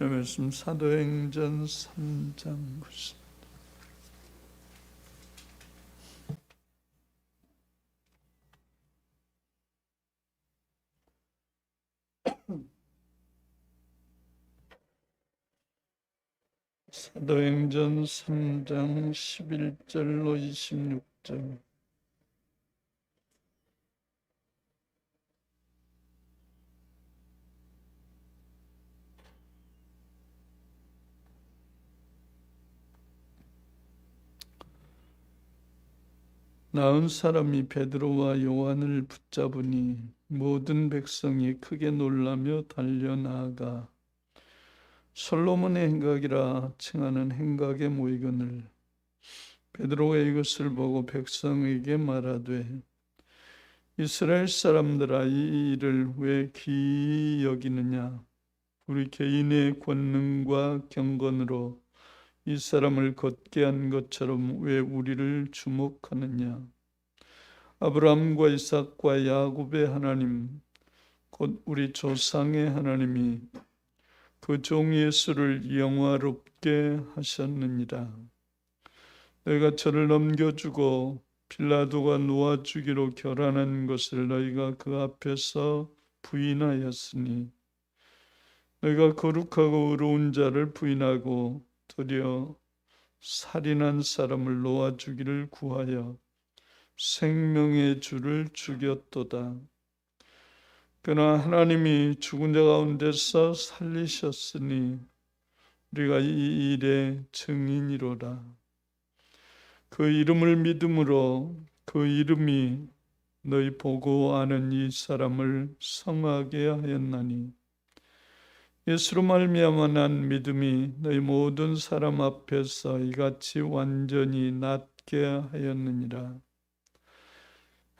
말씀 사도행전 3장 9절. 사도행전 3장 11절로 26절. 나은 사람이 베드로와 요한을 붙잡으니 모든 백성이 크게 놀라며 달려나가 솔로몬의 행각이라 칭하는 행각에 모이거늘 베드로가 이것을 보고 백성에게 말하되 이스라엘 사람들아 이 일을 왜 기이 여기느냐. 우리 개인의 권능과 경건으로 이 사람을 걷게 한 것처럼 왜 우리를 주목하느냐. 아브라함과 이삭과 야곱의 하나님 곧 우리 조상의 하나님이 그 종 예수를 영화롭게 하셨느니라. 너희가 저를 넘겨주고 빌라도가 놓아주기로 결단한 것을 너희가 그 앞에서 부인하였으니 너희가 거룩하고 의로운 자를 부인하고 도리어 살인한 사람을 놓아주기를 구하여 생명의 주를 죽였도다. 그러나 하나님이 죽은 자 가운데서 살리셨으니 우리가 이 일의 증인이로라. 그 이름을 믿음으로 그 이름이 너희 보고 아는 이 사람을 성하게 하였나니 예수로 말미암아 난 믿음이 너희 모든 사람 앞에서 이같이 완전히 낫게 하였느니라.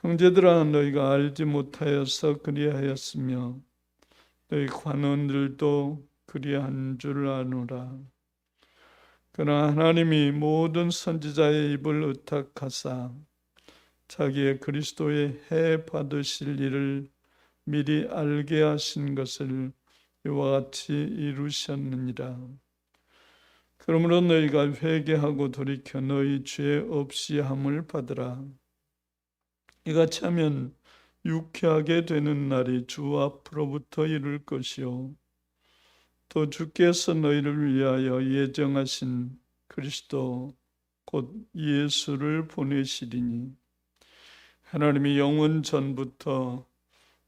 형제들아 너희가 알지 못하여서 그리하였으며 너희 관원들도 그리한 줄 아노라. 그러나 하나님이 모든 선지자의 입을 의탁하사 자기의 그리스도의 해 받으실 일을 미리 알게 하신 것을 이와 같이 이루셨느니라. 그러므로 너희가 회개하고 돌이켜 너희 죄 없이 함을 받으라. 이같이 하면 유쾌하게 되는 날이 주 앞으로부터 이룰 것이요 또 주께서 너희를 위하여 예정하신 그리스도 곧 예수를 보내시리니 하나님이 영원 전부터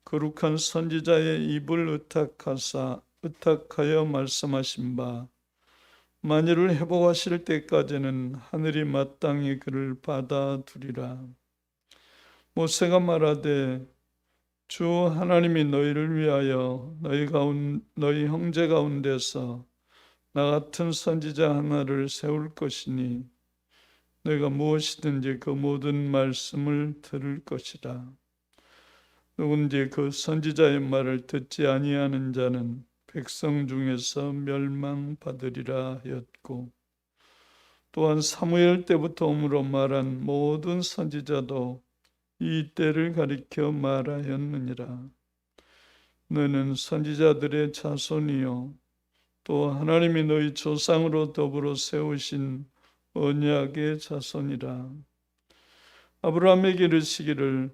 거룩한 선지자의 입을 의탁하여 말씀하신 바 만일을 회복하실 때까지는 하늘이 마땅히 그를 받아두리라. 모세가 말하되 주 하나님이 너희를 위하여 너희 형제 가운데서 나 같은 선지자 하나를 세울 것이니 너희가 무엇이든지 그 모든 말씀을 들을 것이라. 누군지 그 선지자의 말을 듣지 아니하는 자는 백성 중에서 멸망받으리라 하였고 또한 사무엘 때부터 om으로 말한 모든 선지자도 이 때를 가리켜 말하였느니라. 너는 선지자들의 자손이요 또 하나님이 너희 조상으로 더불어 세우신 언약의 자손이라. 아브라함에게 이르시기를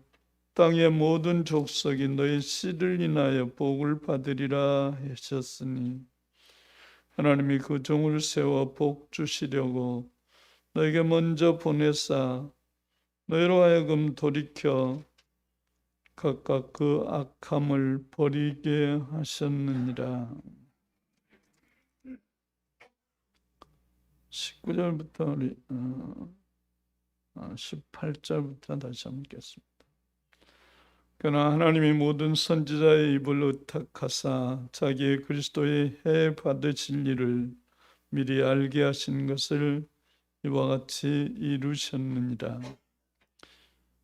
땅의 모든 족속이 너희 씨를 인하여 복을 받으리라 하셨으니 하나님이 그 종을 세워 복 주시려고 너에게 먼저 보내사 너희로 하여금 돌이켜 각각 그 악함을 버리게 하셨느니라. 19절부터 우리 18절부터 다시 한번 읽겠습니다. 그러나 하나님이 모든 선지자의 입을 의탁하사 자기의 그리스도의 해 받으실 일을 미리 알게 하신 것을 이와 같이 이루셨느니라.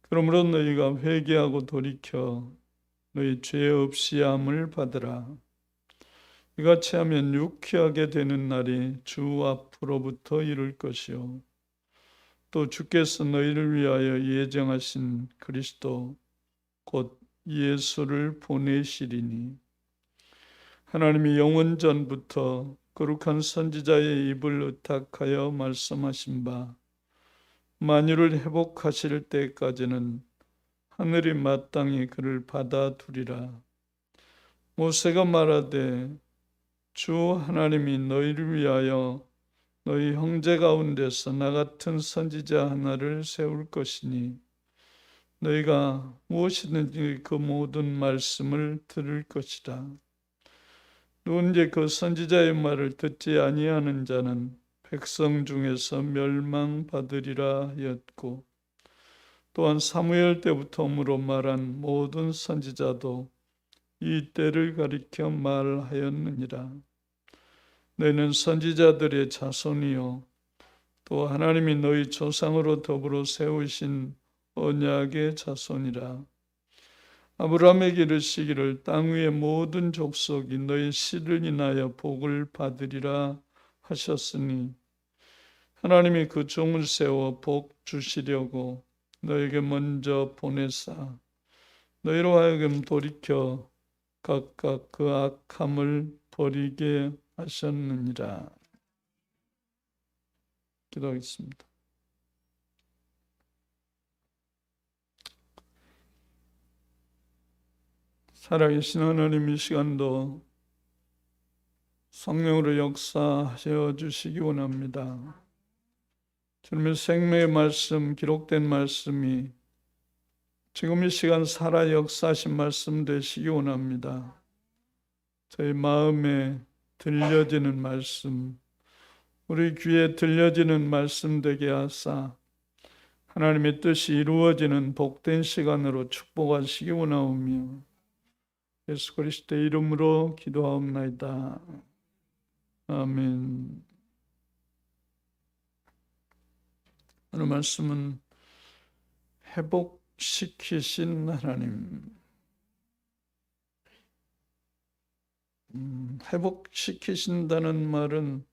그러므로 너희가 회개하고 돌이켜 너희 죄 없이 함을 받으라. 이같이 하면 유쾌하게 되는 날이 주 앞으로부터 이룰 것이요 또 주께서 너희를 위하여 예정하신 그리스도 곧 예수를 보내시리니 하나님이 영원 전부터 거룩한 선지자의 입을 의탁하여 말씀하신 바 만유를 회복하실 때까지는 하늘이 마땅히 그를 받아두리라. 모세가 말하되 주 하나님이 너희를 위하여 너희 형제 가운데서 나 같은 선지자 하나를 세울 것이니 너희가 무엇이든지 그 모든 말씀을 들을 것이라. 누군지 그 선지자의 말을 듣지 아니하는 자는 백성 중에서 멸망받으리라 하였고, 또한 사무엘 때부터므로 말한 모든 선지자도 이 때를 가리켜 말하였느니라. 너희는 선지자들의 자손이요 또 하나님이 너희 조상으로 더불어 세우신 언약의 자손이라. 아브라함에게 이르시기를 땅 위의 모든 족속이 너희 씨를 인하여 복을 받으리라 하셨으니 하나님이 그 종을 세워 복 주시려고 너에게 먼저 보내사 너희로 하여금 돌이켜 각각 그 악함을 버리게 하셨느니라. 기도하겠습니다. 살아계신 하나님, 이 시간도 성령으로 역사하여 주시기 원합니다. 주님의 생명의 말씀, 기록된 말씀이 지금 이 시간 살아 역사하신 말씀 되시기 원합니다. 저희 마음에 들려지는 말씀, 우리 귀에 들려지는 말씀 되게 하사 하나님의 뜻이 이루어지는 복된 시간으로 축복하시기 원하오며 예수 그리스도의 이름으로 기도하옵나이다. 아멘. 오늘 말씀은 회복시키신 하나님. 회복시키신다는 말은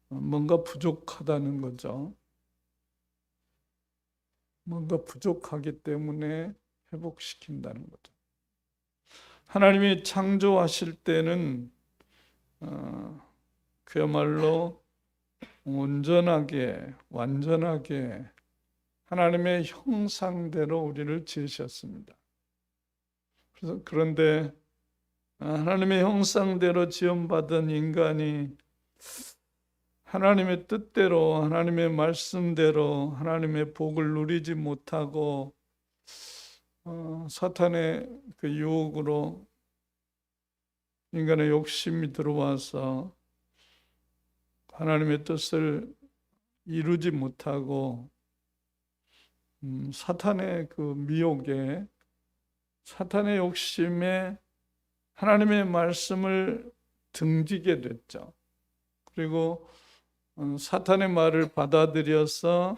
뭔가 부족하다는 거죠. 뭔가 부족하기 때문에 회복시킨다는 거죠. 하나님이 창조하실 때는 그야말로 온전하게, 완전하게 하나님의 형상대로 우리를 지으셨습니다. 그런데 하나님의 형상대로 지음받은 인간이 하나님의 뜻대로, 하나님의 말씀대로 하나님의 복을 누리지 못하고 사탄의 그 유혹으로 인간의 욕심이 들어와서 하나님의 뜻을 이루지 못하고 사탄의 그 미혹에, 사탄의 욕심에 하나님의 말씀을 등지게 됐죠. 그리고 사탄의 말을 받아들여서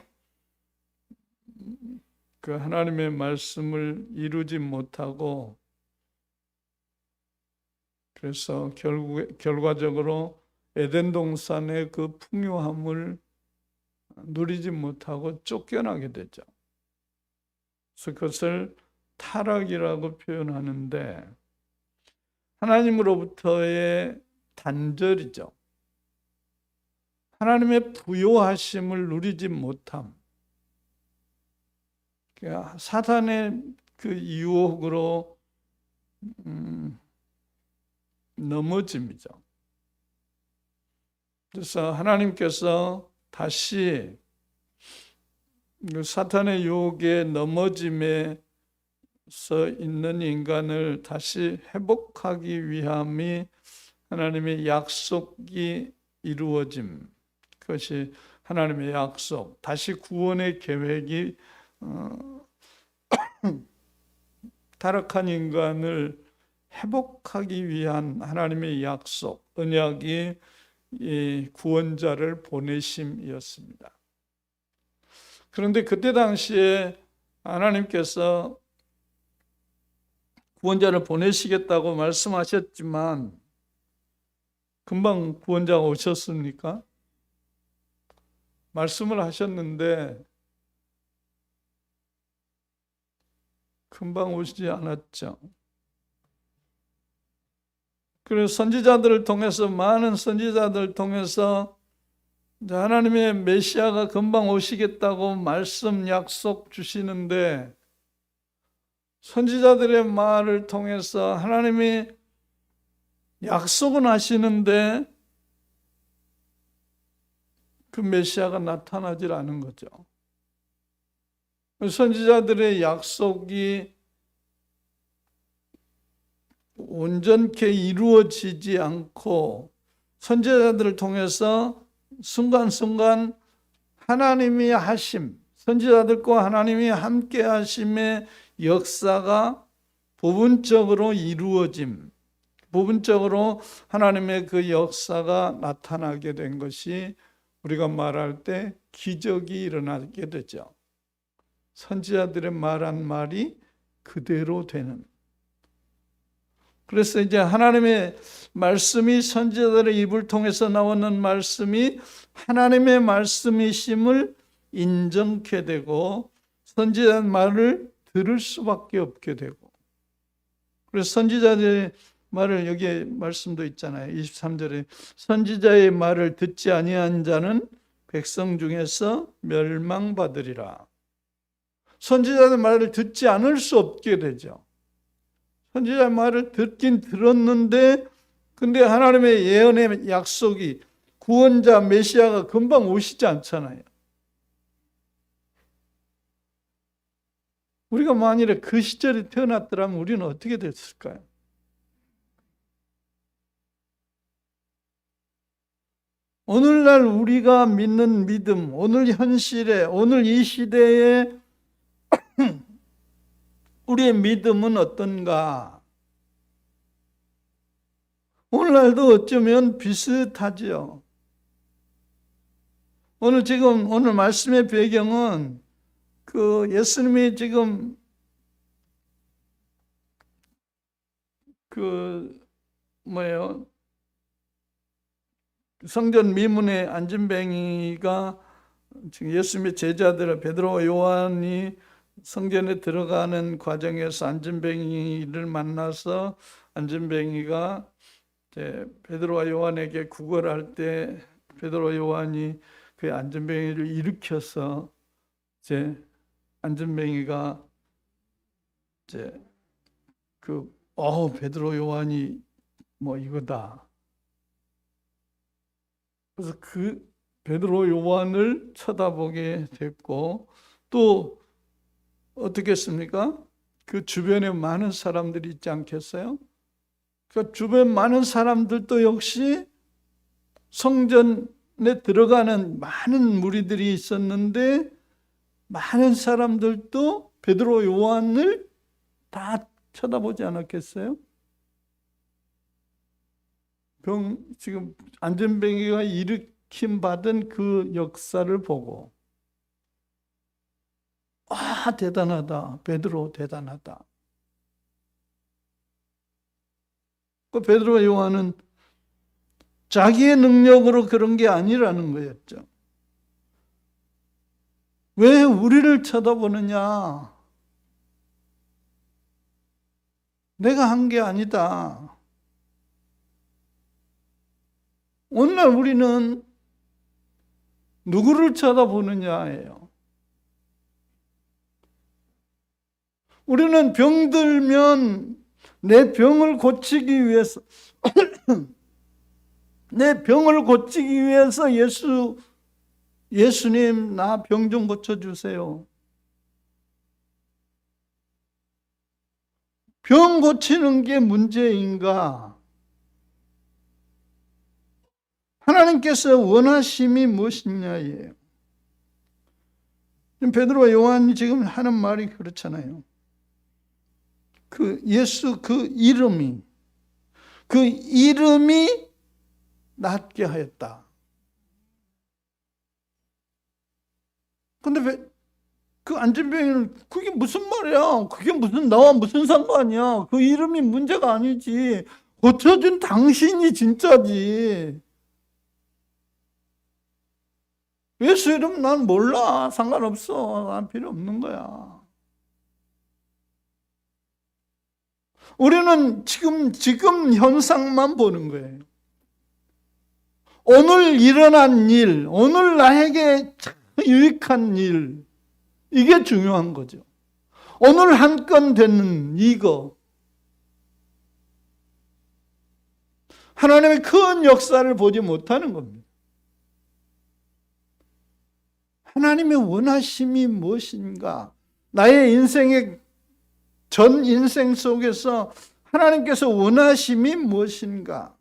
그 하나님의 말씀을 이루지 못하고, 그래서 결과적으로 에덴 동산의 그 풍요함을 누리지 못하고 쫓겨나게 되죠. 그래서 그것을 타락이라고 표현하는데 하나님으로부터의 단절이죠. 하나님의 부요하심을 누리지 못함. 그러니까 사탄의 그 유혹으로 넘어짐이죠. 그래서 하나님께서 다시 사탄의 유혹에 넘어짐에서 있는 인간을 다시 회복하기 위함이 하나님의 약속이 이루어짐. 그것이 하나님의 약속, 다시 구원의 계획이 타락한 인간을 회복하기 위한 하나님의 약속, 언약이 이 구원자를 보내심이었습니다. 그런데 그때 당시에 하나님께서 구원자를 보내시겠다고 말씀하셨지만 금방 구원자가 오셨습니까? 말씀을 하셨는데 금방 오시지 않았죠. 그리고 선지자들을 통해서, 많은 선지자들을 통해서 하나님의 메시아가 금방 오시겠다고 말씀 약속 주시는데, 선지자들의 말을 통해서 하나님이 약속은 하시는데 그 메시아가 나타나질 않은 거죠. 선지자들의 약속이 온전케 이루어지지 않고, 선지자들을 통해서 순간순간 하나님이 하심, 선지자들과 하나님이 함께 하심의 역사가 부분적으로 이루어짐, 부분적으로 하나님의 그 역사가 나타나게 된 것이 우리가 말할 때 기적이 일어나게 되죠. 선지자들의 말한 말이 그대로 되는. 그래서 이제 하나님의 말씀이, 선지자들의 입을 통해서 나오는 말씀이 하나님의 말씀이심을 인정케 되고, 선지자의 말을 들을 수밖에 없게 되고. 그래서 선지자들의 말을, 여기에 말씀도 있잖아요. 23절에 선지자의 말을 듣지 아니한 자는 백성 중에서 멸망받으리라. 선지자의 말을 듣지 않을 수 없게 되죠. 선지자의 말을 듣긴 들었는데, 근데 하나님의 예언의 약속이, 구원자 메시아가 금방 오시지 않잖아요. 우리가 만일에 그 시절에 태어났더라면 우리는 어떻게 됐을까요? 오늘날 우리가 믿는 믿음, 오늘 현실에, 오늘 이 시대에 우리의 믿음은 어떤가? 오늘날도 어쩌면 비슷하지요. 오늘 말씀의 배경은 그 예수님이 지금 성전 미문에 안진뱅이가, 지금 예수님의 제자들 베드로와 요한이 성전에 들어가는 과정에서 안진뱅이를 만나서, 안진뱅이가 베드로와 요한에게 구걸할 때 베드로와 요한이 그 안진뱅이를 일으켜서 안진뱅이가 베드로 요한이 이거다. 그래서 그 베드로 요한을 쳐다보게 됐고, 또 어떻게 했습니까? 그 주변에 많은 사람들이 있지 않겠어요? 그 주변 많은 사람들도 역시 성전에 들어가는 많은 무리들이 있었는데, 많은 사람들도 베드로 요한을 다 쳐다보지 않았겠어요? 지금 안진뱅이가 일으킴 받은 그 역사를 보고, 대단하다. 베드로 대단하다. 그 베드로와 요한은 자기의 능력으로 그런 게 아니라는 거였죠. 왜 우리를 쳐다보느냐? 내가 한 게 아니다. 오늘 우리는 누구를 쳐다보느냐예요. 우리는 병들면 내 병을 고치기 위해서 내 병을 고치기 위해서 예수님 나 병 좀 고쳐주세요. 병 고치는 게 문제인가? 하나님께서 원하심이 무엇이냐예요. 베드로와 요한이 지금 하는 말이 그렇잖아요. 그 예수 그 이름이 낫게 하였다. 근데 그 안진뱅이는 그게 무슨 말이야? 그게 나와 무슨 상관이야? 그 이름이 문제가 아니지. 고쳐준 당신이 진짜지. 예수 이름 난 몰라. 상관없어. 난 필요 없는 거야. 우리는 지금 현상만 보는 거예요. 오늘 일어난 일, 오늘 나에게 유익한 일, 이게 중요한 거죠. 오늘 한 건 되는 이거. 하나님의 큰 역사를 보지 못하는 겁니다. 하나님의 원하심이 무엇인가? 나의 인생의 전 인생 속에서 하나님께서 원하심이 무엇인가?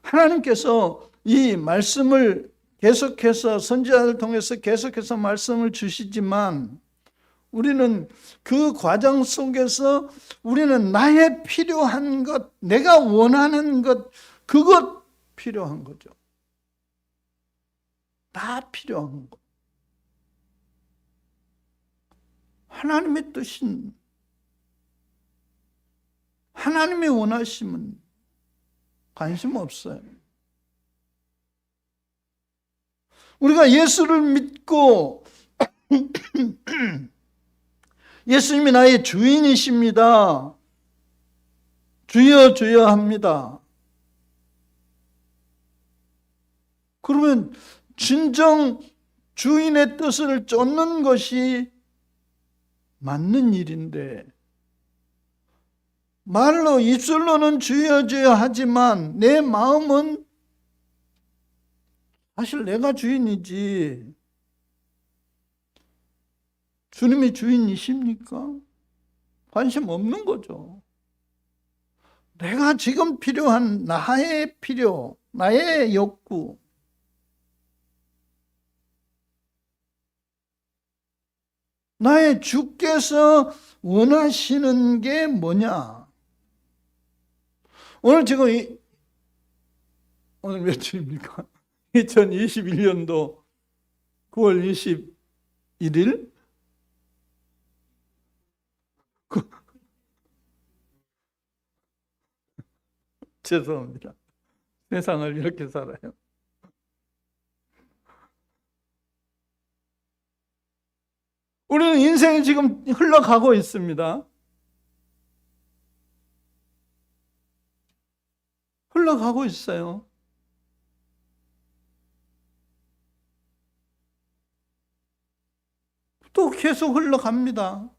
하나님께서 이 말씀을 계속해서 선지자를 통해서 계속해서 말씀을 주시지만 우리는 그 과정 속에서 우리는 나의 필요한 것, 내가 원하는 것, 그것 필요한 거죠. 다 필요한 것. 하나님의 뜻인, 하나님의 원하심은 관심 없어요. 우리가 예수를 믿고 예수님이 나의 주인이십니다. 주여 주여 합니다. 그러면 진정 주인의 뜻을 쫓는 것이 맞는 일인데 말로 입술로는 주여 주여 하지만 내 마음은 사실 내가 주인이지 주님이 주인이십니까? 관심 없는 거죠. 내가 지금 필요한 나의 필요, 나의 욕구, 나의 주께서 원하시는 게 뭐냐? 오늘 지금 오늘 며칠입니까? 2021년도 9월 21일? 죄송합니다. 세상을 이렇게 살아요. 우리는 인생이 지금 흘러가고 있습니다. 흘러가고 있어요. 또 계속 흘러갑니다.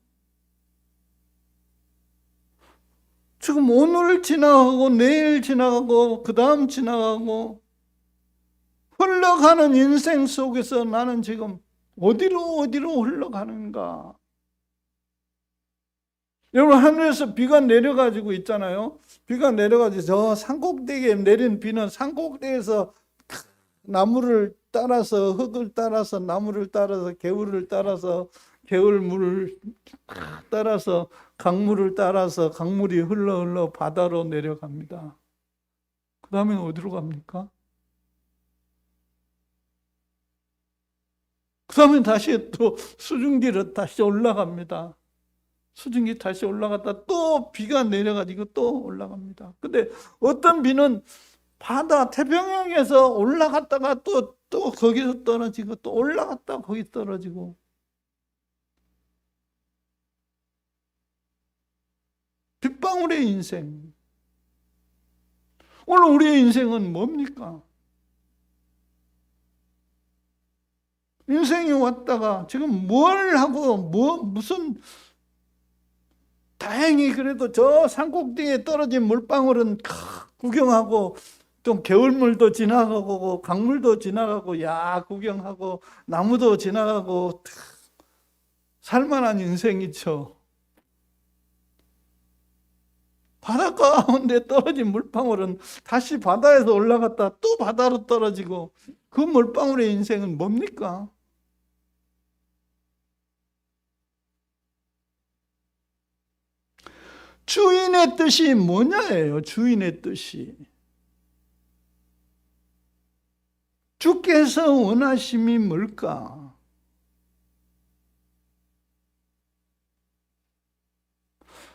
지금 오늘 지나가고 내일 지나가고 그 다음 지나가고 흘러가는 인생 속에서 나는 지금 어디로 흘러가는가? 여러분 하늘에서 비가 내려가지고 있잖아요. 비가 내려가지고 저 산꼭대기에 내린 비는 산꼭대기에서 나무를 따라서 흙을 따라서 나무를 따라서 개울을 따라서 개울물을 따라서 강물을 따라서 강물이 흘러 바다로 내려갑니다. 그 다음에 어디로 갑니까? 그 다음에 다시 또 수증기로 다시 올라갑니다. 수증기 다시 올라갔다 또 비가 내려가지고 또 올라갑니다. 근데 어떤 비는 바다 태평양에서 올라갔다가 또 거기서 떨어지고 또 올라갔다가 거기 떨어지고 빗방울의 인생. 오늘 우리의 인생은 뭡니까? 인생이 왔다가 지금 뭘 하고 무슨 다행히 그래도 저 산꼭대기에 떨어진 물방울은 구경하고 좀 개울물도 지나가고 강물도 지나가고 구경하고 나무도 지나가고 살만한 인생이죠. 바닷가 가운데 떨어진 물방울은 다시 바다에서 올라갔다 또 바다로 떨어지고 그 물방울의 인생은 뭡니까? 주인의 뜻이 뭐냐예요. 주인의 뜻이. 주께서 원하심이 뭘까?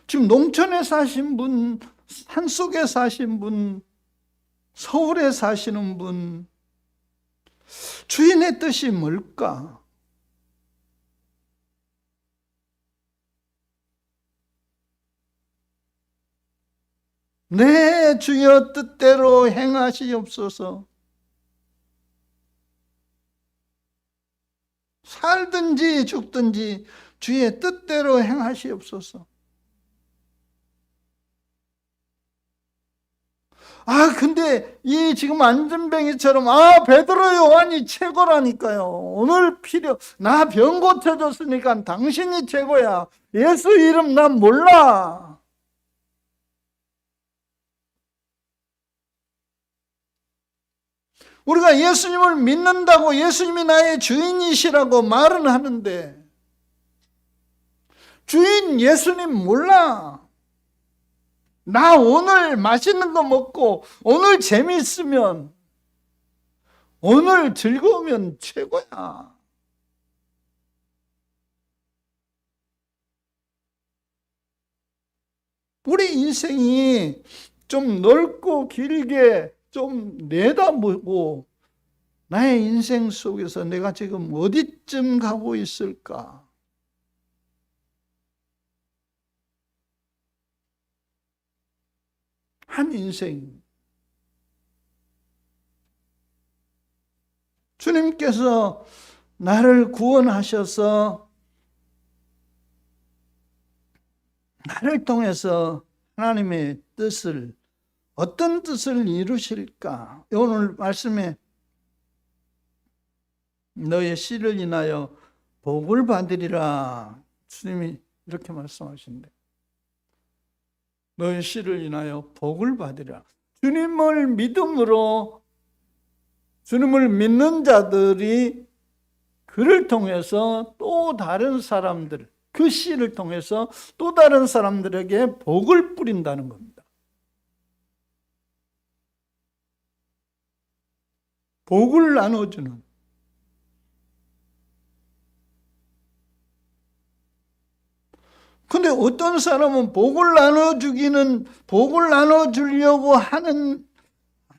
지금 농촌에 사신 분, 산속에 사신 분, 서울에 사시는 분, 주인의 뜻이 뭘까? 내 주여 뜻대로 행하시옵소서. 살든지 죽든지 주의 뜻대로 행하시옵소서. 근데 이 지금 안전뱅이처럼 베드로 요한이 최고라니까요. 오늘 나 병 고쳐줬으니까 당신이 최고야. 예수 이름 난 몰라. 우리가 예수님을 믿는다고 예수님이 나의 주인이시라고 말은 하는데 주인 예수님 몰라. 나 오늘 맛있는 거 먹고 오늘 재미있으면 오늘 즐거우면 최고야. 우리 인생이 좀 넓고 길게 좀 내다보고 나의 인생 속에서 내가 지금 어디쯤 가고 있을까? 한 인생. 주님께서 나를 구원하셔서 나를 통해서 하나님의 뜻을 어떤 뜻을 이루실까? 오늘 말씀에 너의 씨를 인하여 복을 받으리라. 주님이 이렇게 말씀하신대. 너의 씨를 인하여 복을 받으리라. 주님을 믿음으로 주님을 믿는 자들이 그를 통해서 또 다른 사람들, 그 씨를 통해서 또 다른 사람들에게 복을 뿌린다는 겁니다. 복을 나눠주는. 근데 어떤 사람은 복을 나눠주려고 하는,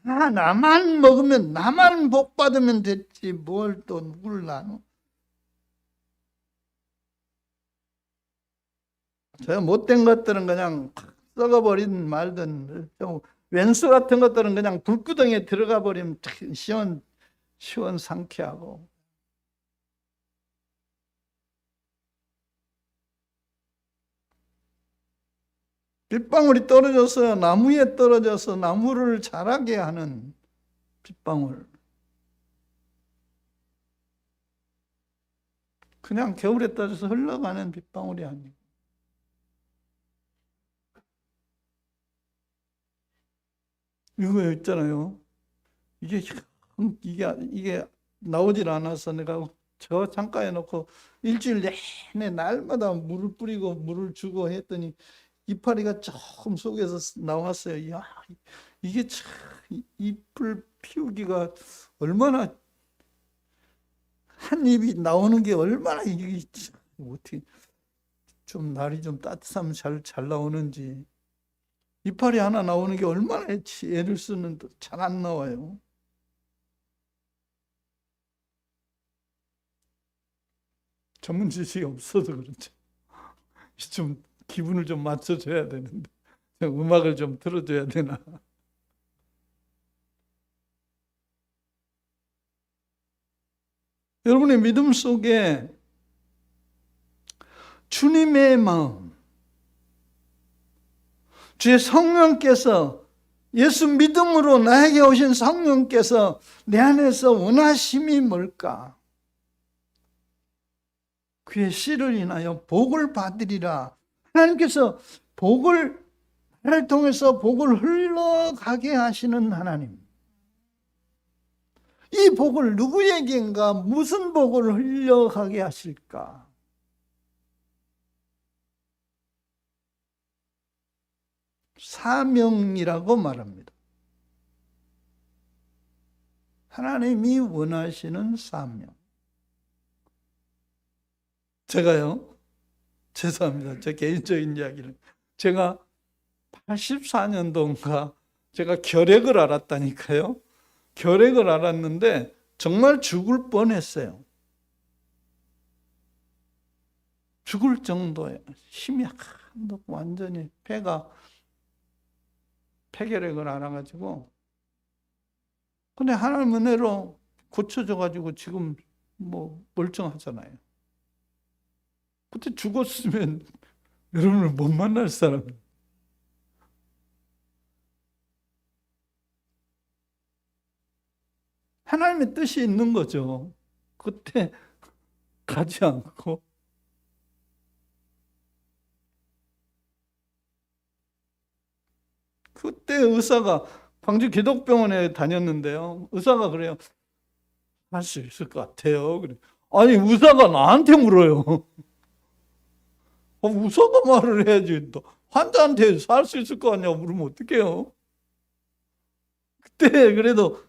나만 먹으면, 나만 복 받으면 됐지, 뭘 또 누굴 나눠? 저 못된 것들은 그냥 썩어버린 말든, 왼수 같은 것들은 그냥 불구덩이에 들어가 버리면 시원 상쾌하고. 빗방울이 떨어져서 나무에 떨어져서 나무를 자라게 하는 빗방울. 그냥 겨울에 떨어져서 흘러가는 빗방울이 아니고. 이거 있잖아요. 이게 나오질 않아서 내가 저 창가에 놓고 일주일 내내 날마다 물을 뿌리고 물을 주고 했더니 이파리가 조금 속에서 나왔어요. 야, 이게 참 잎을 피우기가 얼마나 한 잎이 나오는 게 얼마나 이게 어떻게 좀 날이 좀 따뜻하면 잘 나오는지. 이파리 하나 나오는 게 얼마나 애를 쓰는데 잘 안 나와요. 전문 지식이 없어서 그렇죠. 좀 기분을 좀 맞춰줘야 되는데 음악을 좀 틀어줘야 되나. 여러분의 믿음 속에 주님의 마음, 주의 성령께서, 예수 믿음으로 나에게 오신 성령께서 내 안에서 원하심이 뭘까? 그의 씨를 인하여 복을 받으리라. 하나님께서 나를 통해서 복을 흘러가게 하시는 하나님. 이 복을 누구에게인가, 무슨 복을 흘러가게 하실까? 사명이라고 말합니다. 하나님이 원하시는 사명. 제가요, 죄송합니다. 제 개인적인 이야기를. 제가 84년도인가 제가 결핵을 알았다니까요. 결핵을 알았는데 정말 죽을 뻔했어요. 죽을 정도에 힘이 완전히 배가 폐결핵을 알아가지고, 근데 하나님 은혜로 고쳐져가지고 지금 뭐 멀쩡하잖아요. 그때 죽었으면 여러분을 못 만날 사람. 하나님의 뜻이 있는 거죠. 그때 가지 않고. 그때 의사가 광주 기독병원에 다녔는데요. 의사가 그래요. 할 수 있을 것 같아요. 그래. 아니, 의사가 나한테 물어요. 의사가 말을 해야지. 또 환자한테 할 수 있을 것 같냐고 물으면 어떡해요? 그때 그래도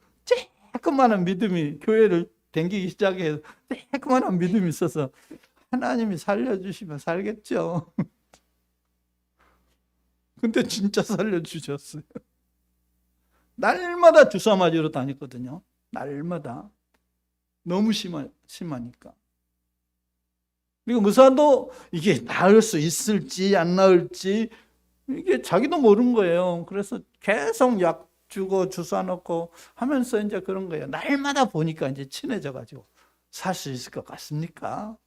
조그마한 믿음이, 교회를 댕기기 시작해서 조그마한 믿음이 있어서 하나님이 살려주시면 살겠죠. 근데 진짜 살려주셨어요. 날마다 주사 맞으러 다녔거든요. 날마다. 너무 심하니까. 그리고 의사도 이게 나을 수 있을지 안 나을지 이게 자기도 모르는 거예요. 그래서 계속 약 주고 주사 넣고 하면서 이제 그런 거예요. 날마다 보니까 이제 친해져 가지고 살 수 있을 것 같습니까?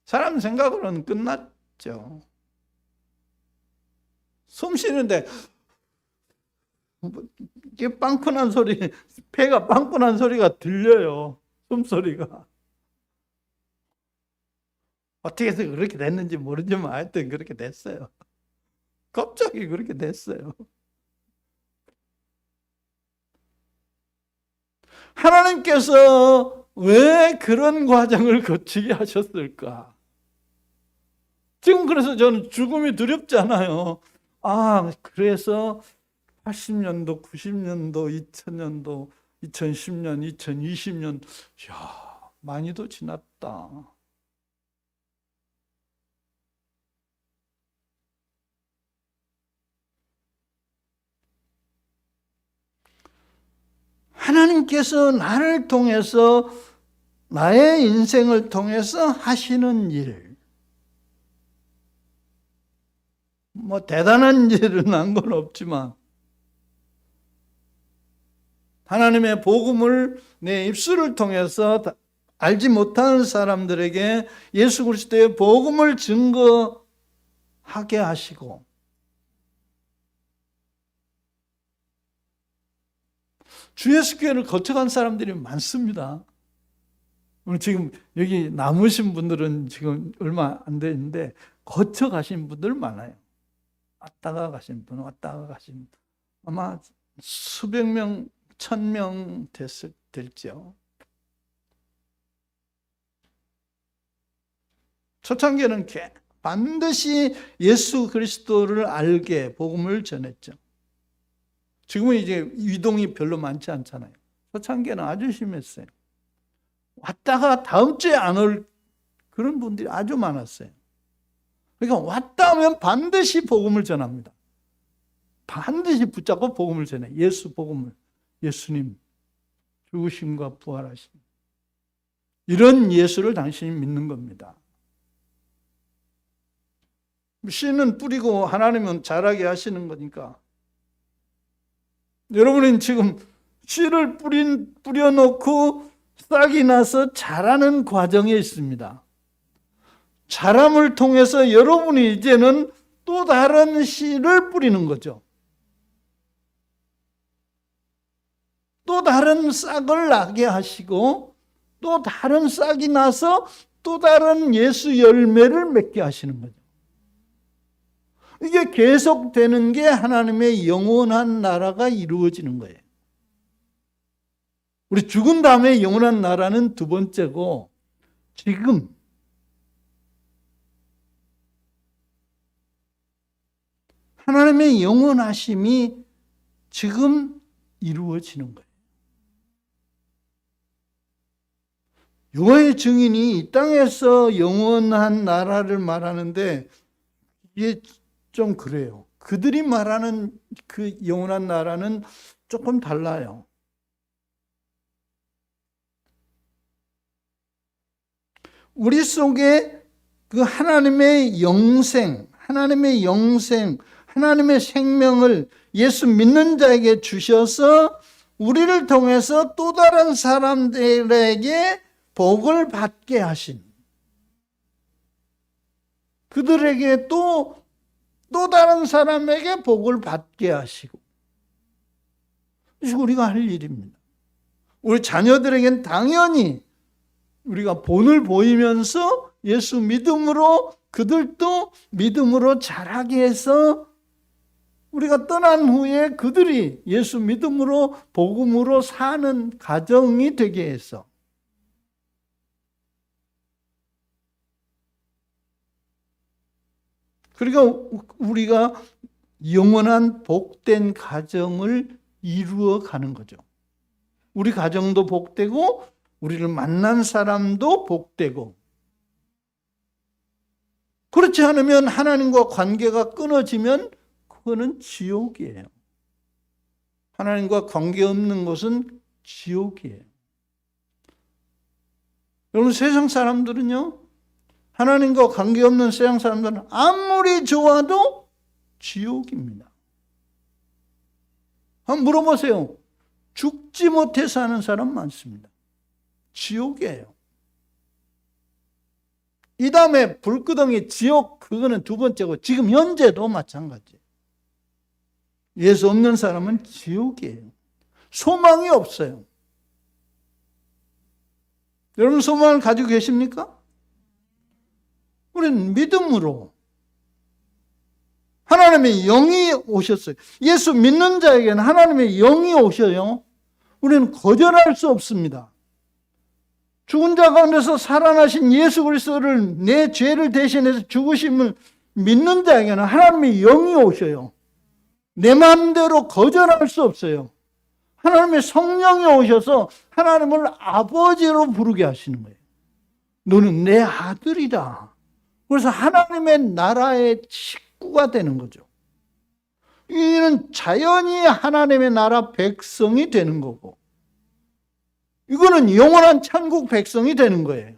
사람 생각으로는 끝났죠. 숨 쉬는데 이게 빵꾸난 소리, 폐가 빵꾸난 소리가 들려요. 숨소리가. 어떻게 해서 그렇게 됐는지 모르지만 하여튼 그렇게 됐어요. 갑자기 그렇게 됐어요. 하나님께서 왜 그런 과정을 거치게 하셨을까? 지금 그래서 저는 죽음이 두렵잖아요. 아, 그래서 80년도, 90년도, 2000년도, 2010년, 2020년, 이야, 많이도 지났다. 하나님께서 나를 통해서, 나의 인생을 통해서 하시는 일, 뭐 대단한 일은 한 건 없지만 하나님의 복음을 내 입술을 통해서 알지 못하는 사람들에게 예수 그리스도의 복음을 증거하게 하시고, 주 예수 교회를 거쳐간 사람들이 많습니다. 오늘 지금 여기 남으신 분들은 지금 얼마 안 되는데 거쳐가신 분들 많아요. 왔다가 가신 분, 왔다가 가신 분. 아마 수백 명, 1000명 될지요. 초창기에는 반드시 예수 그리스도를 알게 복음을 전했죠. 지금은 이제 이동이 별로 많지 않잖아요. 초창기에는 아주 심했어요. 왔다가 다음 주에 안 올 그런 분들이 아주 많았어요. 그러니까 왔다 하면 반드시 복음을 전합니다. 반드시 붙잡고 복음을 전해. 예수 복음을. 예수님 죽으심과 부활하심. 이런 예수를 당신이 믿는 겁니다. 씨는 뿌리고 하나님은 자라게 하시는 거니까. 여러분은 지금 씨를 뿌려놓고 싹이 나서 자라는 과정에 있습니다. 자람을 통해서 여러분이 이제는 또 다른 씨를 뿌리는 거죠. 또 다른 싹을 나게 하시고 또 다른 싹이 나서 또 다른 예수 열매를 맺게 하시는 거죠. 이게 계속되는 게 하나님의 영원한 나라가 이루어지는 거예요. 우리 죽은 다음에 영원한 나라는 두 번째고, 지금 하나님의 영원하심이 지금 이루어지는 거예요. 여호와의 증인이 이 땅에서 영원한 나라를 말하는데 이게 좀 그래요. 그들이 말하는 그 영원한 나라는 조금 달라요. 우리 속에 그 하나님의 영생, 하나님의 영생, 하나님의 생명을 예수 믿는 자에게 주셔서 우리를 통해서 또 다른 사람들에게 복을 받게 하신, 그들에게 또 다른 사람에게 복을 받게 하시고, 이것이 우리가 할 일입니다. 우리 자녀들에게는 당연히 우리가 본을 보이면서 예수 믿음으로 그들도 믿음으로 자라게 해서 우리가 떠난 후에 그들이 예수 믿음으로 복음으로 사는 가정이 되게 해서, 그러니까 우리가 영원한 복된 가정을 이루어 가는 거죠. 우리 가정도 복되고 우리를 만난 사람도 복되고, 그렇지 않으면 하나님과 관계가 끊어지면 그거는 지옥이에요. 하나님과 관계없는 것은 지옥이에요. 여러분, 세상 사람들은요, 하나님과 관계없는 세상 사람들은 아무리 좋아도 지옥입니다. 한번 물어보세요. 죽지 못해 사는 사람 많습니다. 지옥이에요. 이 다음에 불구덩이 지옥, 그거는 두 번째고, 지금 현재도 마찬가지예요. 예수 없는 사람은 지옥이에요. 소망이 없어요. 여러분, 소망을 가지고 계십니까? 우리는 믿음으로 하나님의 영이 오셨어요. 예수 믿는 자에게는 하나님의 영이 오셔요. 우리는 거절할 수 없습니다. 죽은 자 가운데서 살아나신 예수 그리스도를, 내 죄를 대신해서 죽으심을 믿는 자에게는 하나님의 영이 오셔요. 내 마음대로 거절할 수 없어요. 하나님의 성령이 오셔서 하나님을 아버지로 부르게 하시는 거예요. 너는 내 아들이다. 그래서 하나님의 나라의 식구가 되는 거죠. 이는 자연히 하나님의 나라 백성이 되는 거고, 이거는 영원한 천국 백성이 되는 거예요.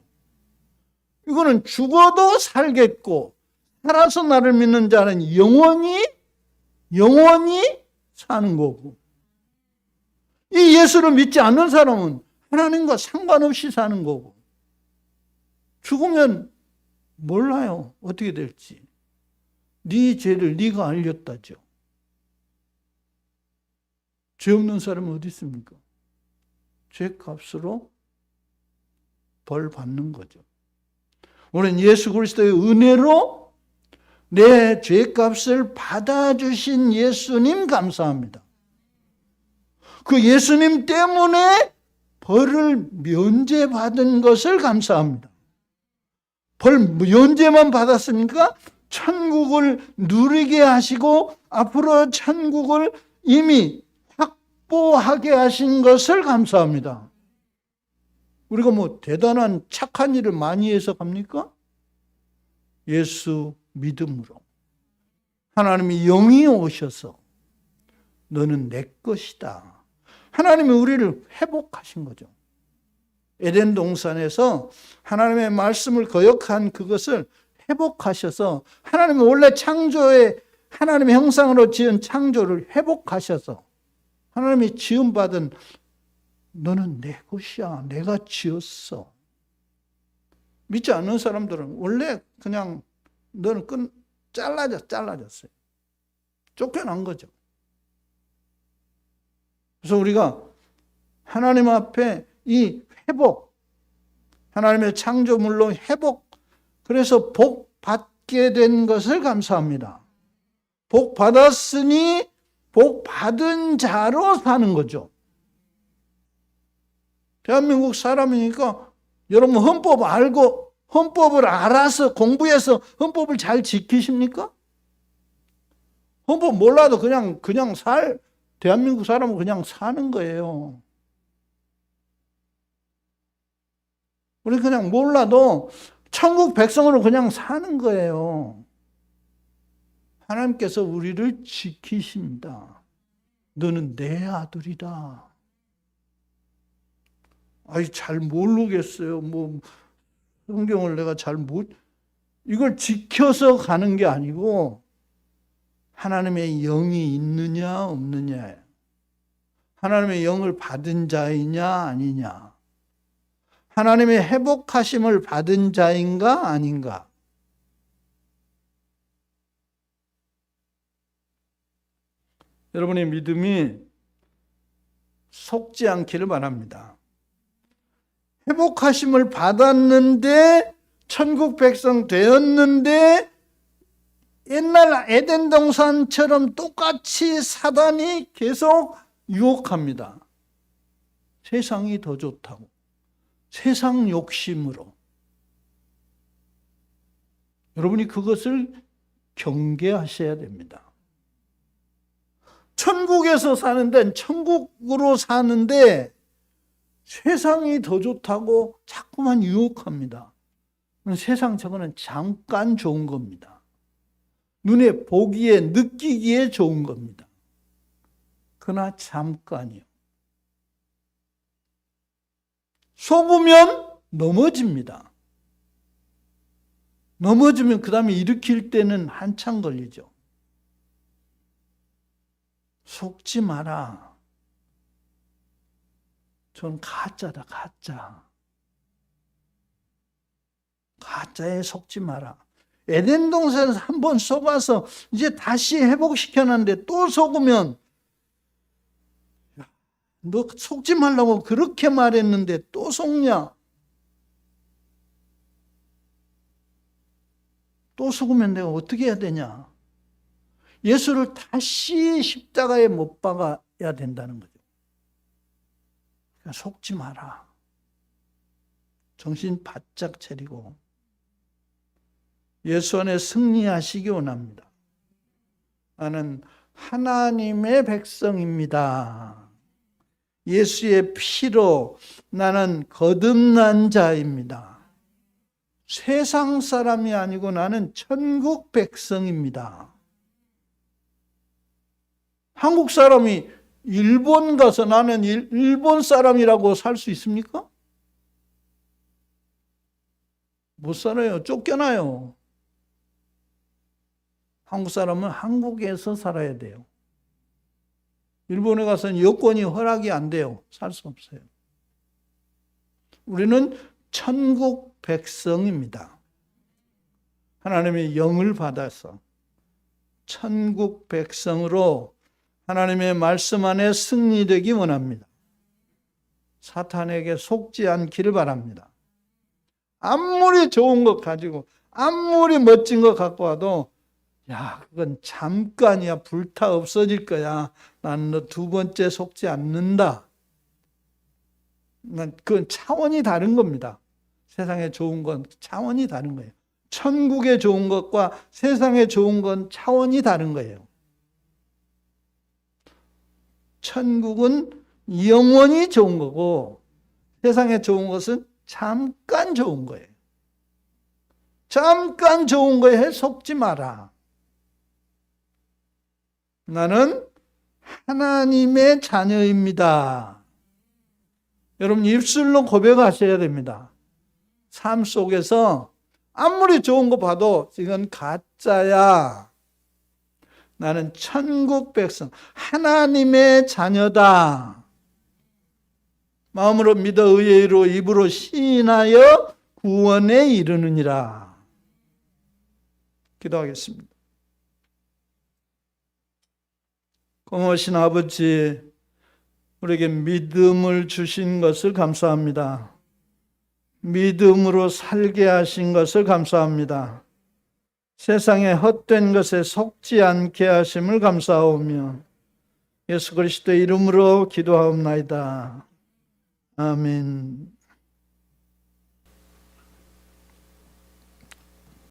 이거는 죽어도 살겠고, 살아서 나를 믿는 자는 영원히 사는 거고, 이 예수를 믿지 않는 사람은 하나님과 상관없이 사는 거고, 죽으면 몰라요. 어떻게 될지. 네 죄를 네가 알렸다죠. 죄 없는 사람은 어디 있습니까? 죄값으로 벌 받는 거죠. 우리는 예수 그리스도의 은혜로 내 죄값을 받아주신 예수님 감사합니다. 그 예수님 때문에 벌을 면제받은 것을 감사합니다. 벌 면제만 받았습니까? 천국을 누리게 하시고 앞으로 천국을 이미 확보하게 하신 것을 감사합니다. 우리가 뭐 대단한 착한 일을 많이 해서 갑니까? 예수 믿음으로 하나님이 영이 오셔서 너는 내 것이다. 하나님이 우리를 회복하신 거죠. 에덴 동산에서 하나님의 말씀을 거역한 그것을 회복하셔서, 하나님이 원래 창조에 하나님의 형상으로 지은 창조를 회복하셔서 하나님이 지음받은 너는 내 것이야. 내가 지었어. 믿지 않는 사람들은 원래 그냥 너는 잘라졌어요. 쫓겨난 거죠. 그래서 우리가 하나님 앞에 이 회복, 하나님의 창조물로 회복, 그래서 복 받게 된 것을 감사합니다. 복 받았으니 복 받은 자로 사는 거죠. 대한민국 사람이니까 여러분 헌법 알고 헌법을 알아서 공부해서 헌법을 잘 지키십니까? 헌법 몰라도 그냥 대한민국 사람은 그냥 사는 거예요. 우리 그냥 몰라도 천국 백성으로 그냥 사는 거예요. 하나님께서 우리를 지키신다. 너는 내 아들이다. 아이, 잘 모르겠어요. 뭐 성경을 내가 잘 이걸 지켜서 가는 게 아니고 하나님의 영이 있느냐 없느냐예요. 하나님의 영을 받은 자이냐 아니냐. 하나님의 회복하심을 받은 자인가 아닌가. 여러분의 믿음이 속지 않기를 바랍니다. 회복하심을 받았는데 천국 백성 되었는데 옛날 에덴 동산처럼 똑같이 사단이 계속 유혹합니다. 세상이 더 좋다고. 세상 욕심으로. 여러분이 그것을 경계하셔야 됩니다. 천국에서 사는 데는 천국으로 사는데 세상이 더 좋다고 자꾸만 유혹합니다. 세상 저거는 잠깐 좋은 겁니다. 눈에 보기에 느끼기에 좋은 겁니다. 그러나 잠깐이요. 속으면 넘어집니다. 넘어지면 그 다음에 일으킬 때는 한참 걸리죠. 속지 마라. 전 가짜다, 가짜. 가짜에 속지 마라. 에덴 동산에서 한번 속아서 이제 다시 회복시켜놨는데 또 속으면 너 속지 말라고 그렇게 말했는데 또 속냐? 또 속으면 내가 어떻게 해야 되냐? 예수를 다시 십자가에 못 박아야 된다는 거죠. 그러니까 속지 마라. 정신 바짝 차리고 예수 안에 승리하시기 원합니다. 나는 하나님의 백성입니다. 예수의 피로 나는 거듭난 자입니다. 세상 사람이 아니고 나는 천국 백성입니다. 한국 사람이 일본 가서 나는 일본 사람이라고 살 수 있습니까? 못 살아요. 쫓겨나요. 한국 사람은 한국에서 살아야 돼요. 일본에 가서는 여권이 허락이 안 돼요. 살 수 없어요. 우리는 천국 백성입니다. 하나님의 영을 받아서 천국 백성으로 하나님의 말씀 안에 승리되기 원합니다. 사탄에게 속지 않기를 바랍니다. 아무리 좋은 것 가지고 아무리 멋진 것 갖고 와도 야, 그건 잠깐이야. 불타 없어질 거야. 난 너 두 번째 속지 않는다. 그건 차원이 다른 겁니다. 세상에 좋은 건 차원이 다른 거예요. 천국에 좋은 것과 세상에 좋은 건 차원이 다른 거예요. 천국은 영원히 좋은 거고 세상에 좋은 것은 잠깐 좋은 거예요. 잠깐 좋은 거에 속지 마라. 나는 하나님의 자녀입니다. 여러분 입술로 고백하셔야 됩니다. 삶 속에서 아무리 좋은 거 봐도 이건 가짜야. 나는 천국 백성, 하나님의 자녀다. 마음으로 믿어 의로 입으로 시인하여 구원에 이르느니라. 기도하겠습니다. 고마우신 아버지, 우리에게 믿음을 주신 것을 감사합니다. 믿음으로 살게 하신 것을 감사합니다. 세상의 헛된 것에 속지 않게 하심을 감사하오며 예수 그리스도의 이름으로 기도하옵나이다. 아멘.